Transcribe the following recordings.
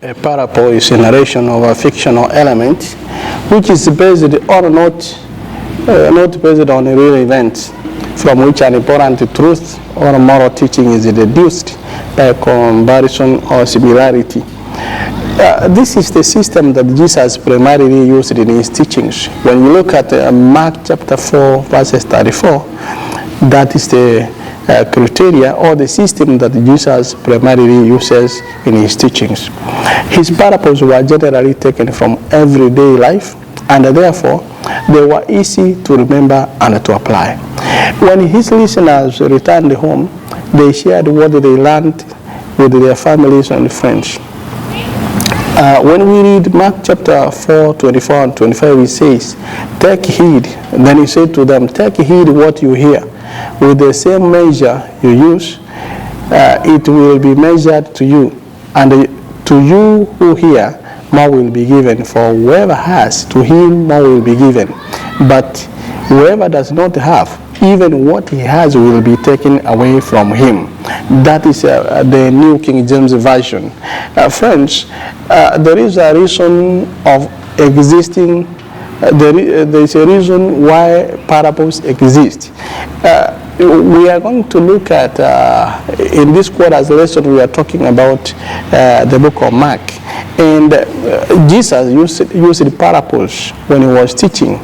A parable is a narration of a fictional element which is based or not based on a real event from which an important truth or moral teaching is deduced by comparison or similarity. This is the system that Jesus primarily used in his teachings. When you look at Mark chapter 4 verses 34, that is the criteria or the system that Jesus primarily uses in his teachings. His parables were generally taken from everyday life, and therefore they were easy to remember and to apply. When his listeners returned home, they shared what they learned with their families and friends. When we read Mark chapter 4, 24 and 25, it says, "Take heed." Then he said to them, "Take heed what you hear. With the same measure you use, it will be measured to you. And to you who hear, more will be given. For whoever has, to him more will be given. But whoever does not have, even what he has will be taken away from him." That is the New King James Version. Friends, there is a reason of existing. There is a reason why parables exist. We are going to look at, in this quarter's lesson, we are talking about the book of Mark. And Jesus used parables when he was teaching.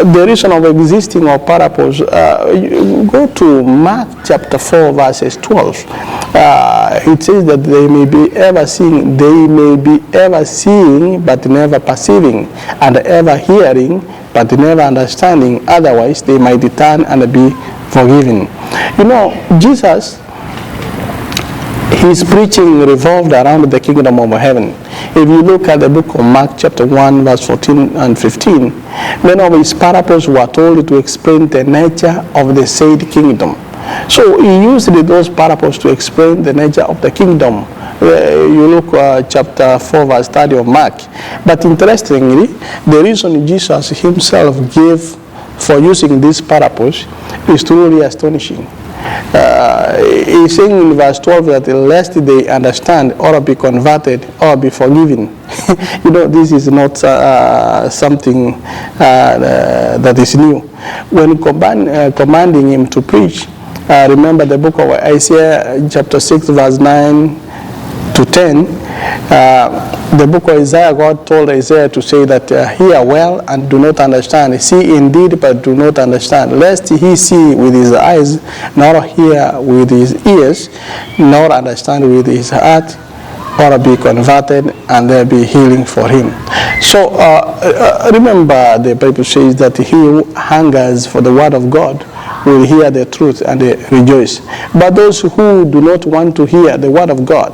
The reason of existing of parables, go to Mark chapter 4 verses 12. It says that they may be ever seeing but never perceiving, and ever hearing but never understanding, otherwise they might turn and be forgiven. You know, Jesus, his preaching revolved around the kingdom of heaven. If you look at the book of Mark chapter 1 verse 14 and 15, many of his parables were told to explain the nature of the said kingdom. So he used those parables to explain the nature of the kingdom. You look at chapter 4 verse 30 of Mark. But interestingly, the reason Jesus himself gave for using these parables is truly astonishing. He's saying in verse 12 that lest they understand or be converted or be forgiven. You know, this is not something that is new. When commanding him to preach, remember the book of Isaiah chapter 6 verse 9 to 10, the book of Isaiah, God told Isaiah to say that hear well and do not understand, see indeed but do not understand, lest he see with his eyes, nor hear with his ears, nor understand with his heart, or be converted, and there be healing for him. So remember, the Bible says that he who hungers for the word of God will hear the truth and rejoice. But those who do not want to hear the word of God,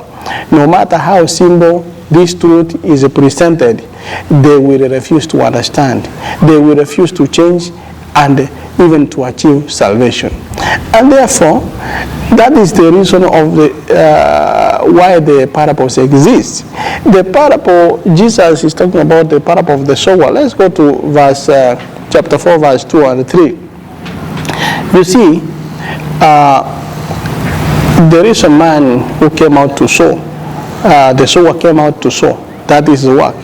no matter how simple this truth is presented, they will refuse to understand. They will refuse to change and even to achieve salvation. And therefore, that is the reason of why the parables exist. The parable, Jesus is talking about the parable of the sower. Let's go to verse chapter 4, verse 2 and 3. You see, there is a man who came out to sow. The sower came out to sow. That is the work.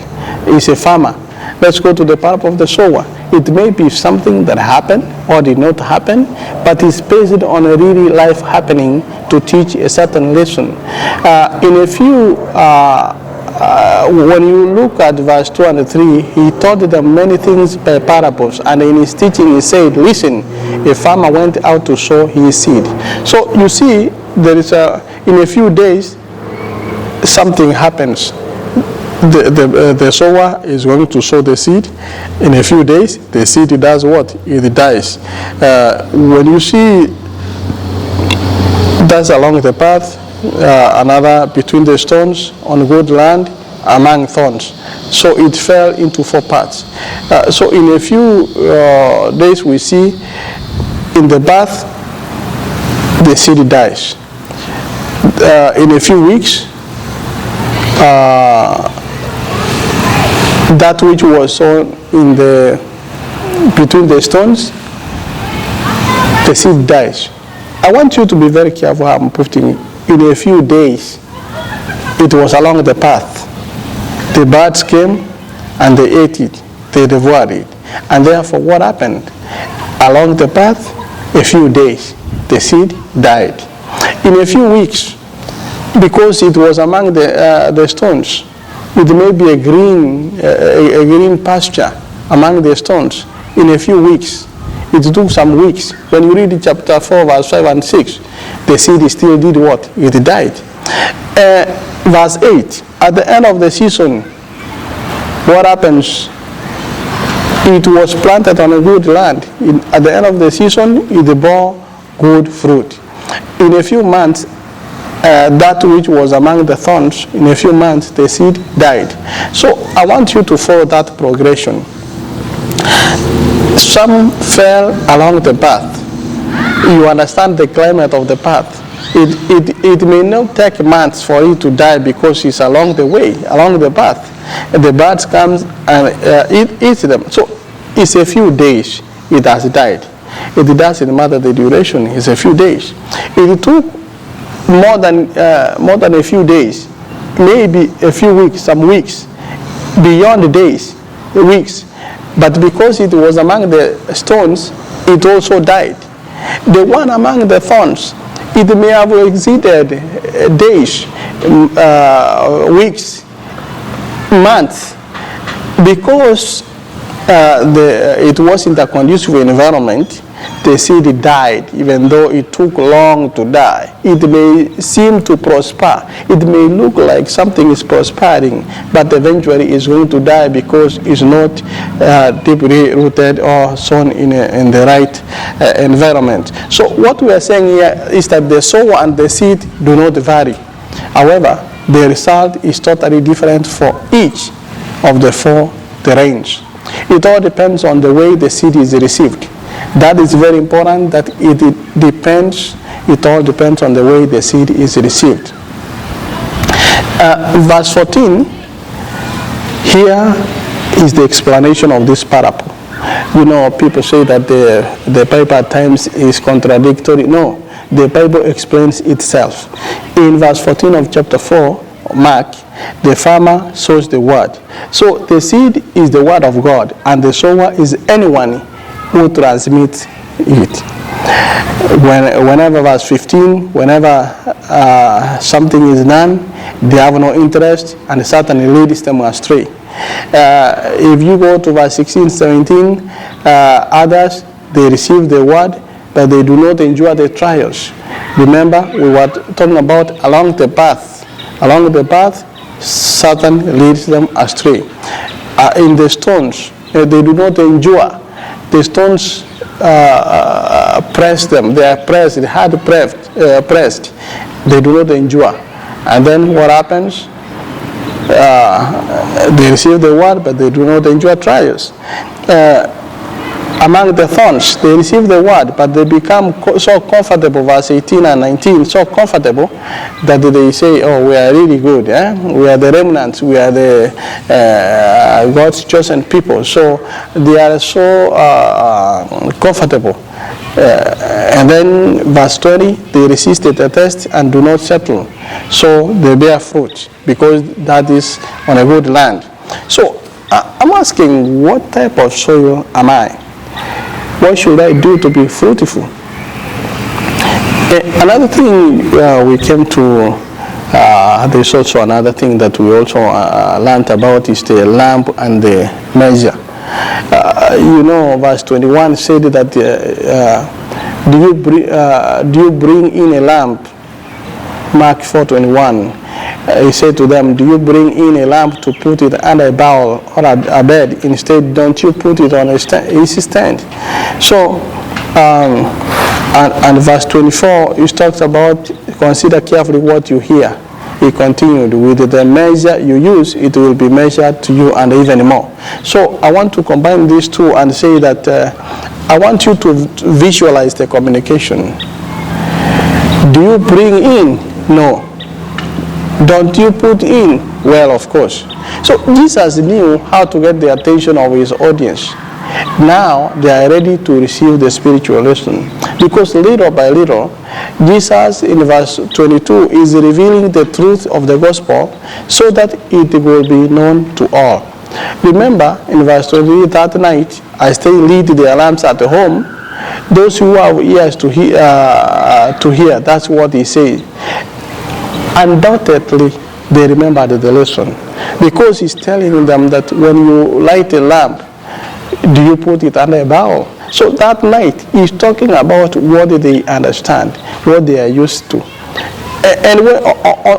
He's a farmer. Let's go to the parable of the sower. It may be something that happened or did not happen, but it's based on a really life happening to teach a certain lesson. In a few, when you look at verse 2 and 3, he taught them many things by parables, and in his teaching he said, listen, a farmer went out to sow his seed. So you see, there is in a few days, something happens. The sower is going to sow the seed. In a few days, the seed does what? It dies. When you see that's along the path, another between the stones, on good land, among thorns. So it fell into 4 parts. So in a few days, we see in the path, the seed dies. In a few weeks, that which was sown in between the stones, the seed dies. I want you to be very careful how I'm putting it. In a few days, it was along the path. The birds came and they ate it, they devoured it. And therefore what happened? Along the path, a few days, the seed died. In a few weeks, because it was among the stones, it may be a green pasture among the stones. In a few weeks, it took some weeks. When you read chapter 4, verse 5 and 6, the seed still did what? It died. Verse 8, at the end of the season, what happens? It was planted on a good land. At the end of the season, it bore good fruit. In a few months, that which was among the thorns, in a few months, the seed died. So I want you to follow that progression. Some fell along the path. You understand the climate of the path. It may not take months for it to die because it's along the way, along the path. And the birds come and eat them. So it's a few days it has died. It doesn't matter the duration, it's a few days. It took more than a few days, maybe a few weeks, some weeks, beyond the days, weeks. But because it was among the stones, it also died. The one among the thorns, it may have exceeded days, weeks, months, because it was in the conducive environment. The seed died, even though it took long to die. It may seem to prosper. It may look like something is prospering, but eventually it's going to die because it's not deeply rooted or sown in the right environment. So what we are saying here is that the sower and the seed do not vary. However, the result is totally different for each of the four terrains. It all depends on the way the seed is received. That is very important, that it all depends on the way the seed is received. Verse 14, here is the explanation of this parable. You know, people say that the Bible at times is contradictory. No, the Bible explains itself. In verse 14 of chapter 4, Mark, the farmer sows the word. So the seed is the word of God, and the sower is anyone who transmits it. Whenever verse 15, whenever something is done, they have no interest, and Satan leads them astray. If you go to verse 16, 17, others, they receive the word, but they do not endure the trials. Remember, we were talking about along the path. Along the path, Satan leads them astray. In the stones, they do not endure. The stones press them. They are pressed, hard pressed. They do not endure. And then what happens? They receive the word, but they do not endure trials. Among the thorns, they receive the word, but they become so comfortable, verse 18 and 19, so comfortable that they say, oh, we are really good. We are the remnants. We are the God's chosen people. So they are so comfortable. And then verse 20, they resist the test and do not settle. So they bear fruit because that is on a good land. So I'm asking, what type of soil am I? What should I do to be fruitful? Another thing we came to, there's also another thing that we also learned about is the lamp and the measure. You know, verse 21 said that do you bring in a lamp? Mark 4:21. He said to them, do you bring in a lamp to put it under a bowl or a bed? Instead, don't you put it on a stand? So, and verse 24, it talks about consider carefully what you hear. He continued, with the measure you use, it will be measured to you and even more. So I want to combine these two and say that I want you to visualize the communication. Do you bring in? No. Don't you put in? Well, of course. So Jesus knew how to get the attention of his audience. Now they are ready to receive the spiritual lesson. Because little by little, Jesus in verse 22 is revealing the truth of the gospel so that it will be known to all. Remember, in verse 23, that night, I still lead the alarms at home. Those who have ears to hear, that's what he says. Undoubtedly, they remembered the lesson. Because he's telling them that when you light a lamp, do you put it under a barrel? So that night, he's talking about what they understand, what they are used to. And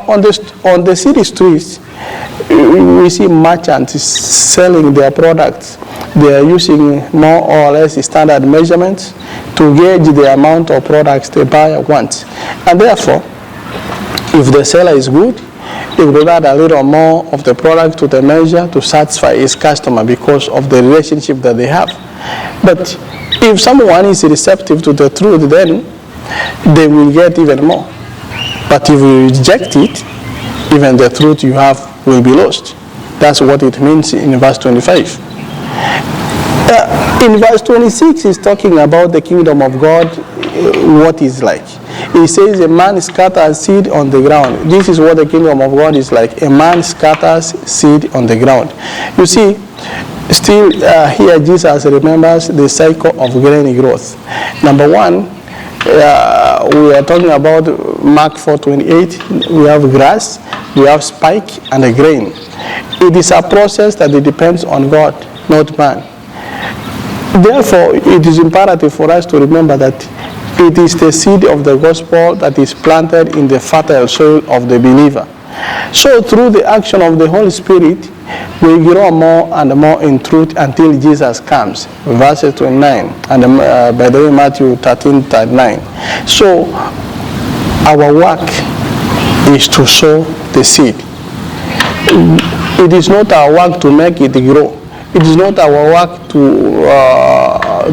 on the city streets, we see merchants selling their products. They are using more or less standard measurements to gauge the amount of products the buyer wants. And therefore, if the seller is good, he will add a little more of the product to the measure to satisfy his customer because of the relationship that they have. But if someone is receptive to the truth, then they will get even more. But if you reject it, even the truth you have will be lost. That's what it means in verse 25. In verse 26, he's talking about the kingdom of God, what it's like. He says a man scatters seed on the ground. This is what the kingdom of God is like. A man scatters seed on the ground. You see, still here Jesus remembers the cycle of grain growth. Number one, we are talking about Mark 4:28. We have grass, we have spike, and a grain. It is a process that depends on God, not man. Therefore, it is imperative for us to remember that it is the seed of the gospel that is planted in the fertile soil of the believer. So through the action of the Holy Spirit, we grow more and more in truth until Jesus comes. Verses 29, and by the way, Matthew 13:39. So our work is to sow the seed. It is not our work to make it grow. It is not our work to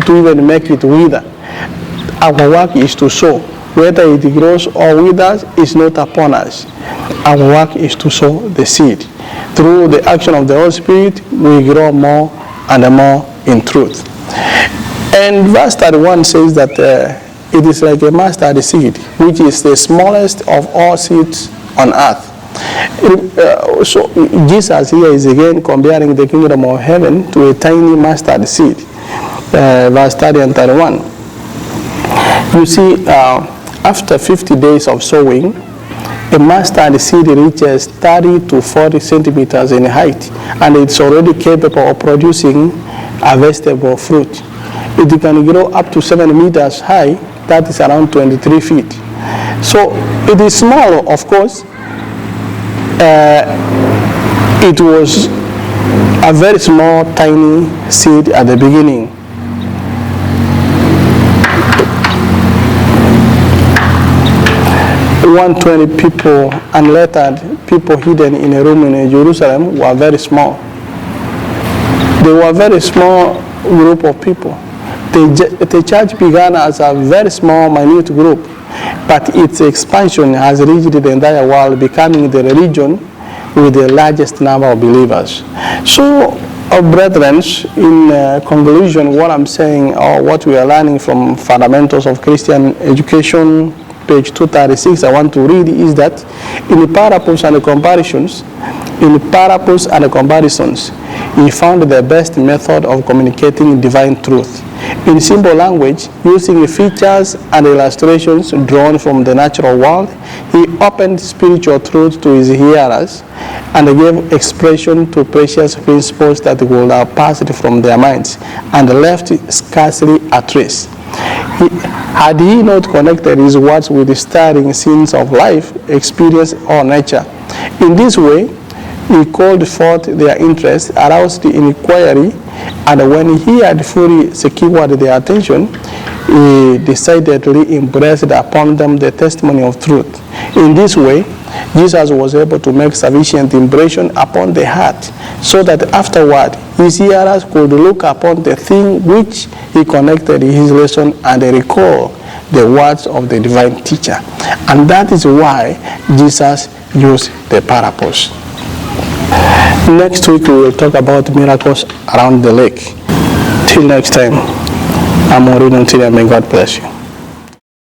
even make it wither. Our work is to sow. Whether it grows or withers is not upon us. Our work is to sow the seed. Through the action of the Holy Spirit, we grow more and more in truth. And verse 31 says that it is like a mustard seed, which is the smallest of all seeds on earth. So Jesus here is again comparing the kingdom of heaven to a tiny mustard seed. Verse 30 and 31. You see, after 50 days of sowing, a mustard seed reaches 30 to 40 centimeters in height, and it's already capable of producing a vegetable fruit. It can grow up to 7 meters high, that is around 23 feet. So it is small, of course. It was a very small, tiny seed at the beginning. 120 people unlettered people hidden in a room in Jerusalem were very small. They were a very small group of people. The church began as a very small, minute group, but its expansion has reached the entire world, becoming the religion with the largest number of believers. So, brethren, in conclusion, what I'm saying, or what we are learning from Fundamentals of Christian Education, page 236, I want to read is that in parables and comparisons, he found the best method of communicating divine truth. In simple language, using features and illustrations drawn from the natural world, he opened spiritual truth to his hearers and gave expression to precious principles that would have passed from their minds and left scarcely a trace. Had he not connected his words with the stirring scenes of life, experience, or nature, in this way, he called forth their interest, aroused the inquiry, and when he had fully secured their attention, he decidedly impressed upon them the testimony of truth. In this way, Jesus was able to make sufficient impression upon the heart, so that afterward his hearers could look upon the thing which he connected in his lesson and recall the words of the divine teacher. And that is why Jesus used the parables. Next week we will talk about miracles around the lake. Till Until next time, I'm Maureen Until, and may God bless you.